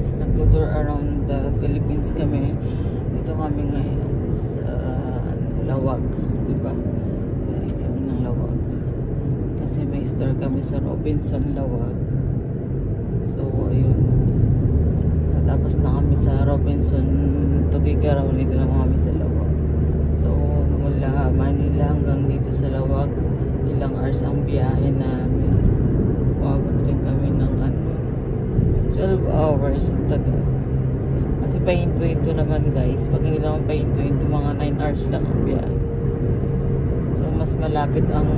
guys, nag-tour around the Philippines kami. Dito kami ngayon sa Lawag, diba? Kami ng Lawag kasi may store kami sa Robinson Lawag. So ayun, tapos na kami sa Robinson Tugigaraw, dito na kami sa Lawag. So mula Manila hanggang dito sa Lawag, ilang hours ang biyahe namin. Umabot rin kami ng 12 hours ang tagal. Kasi pahinto-hinto naman guys. Pag hindi naman pahinto-hinto, mga 9 hours lang ang biyahe. So mas malapit ang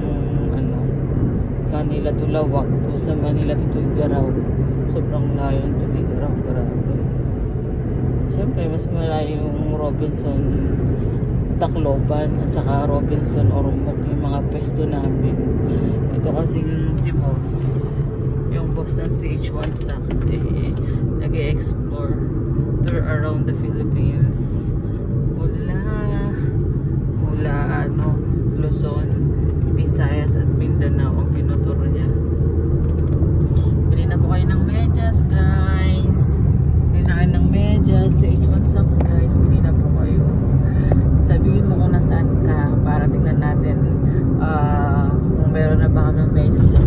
Manila to Lawag o sa Manila to Tugigaraw. Sobrang layo to Tugigaraw, grabe. Siyempre mas malayo yung Robinson Tacloban at saka Robinson Ormoc, yung mga pwesto namin. Ito kasing si boss, yung boss ng CH1 Saks, nag-e-explore tour around the Philippines mula Luzon, Visayas at Mindanao ang tinuturo niya. Bili na po kayo ng medyas guys, bili na kayo ng medyas CH1 Saks guys, bili na po kayo. Sabihin mo kung nasaan ka para tingnan natin kung meron na ba kami medyas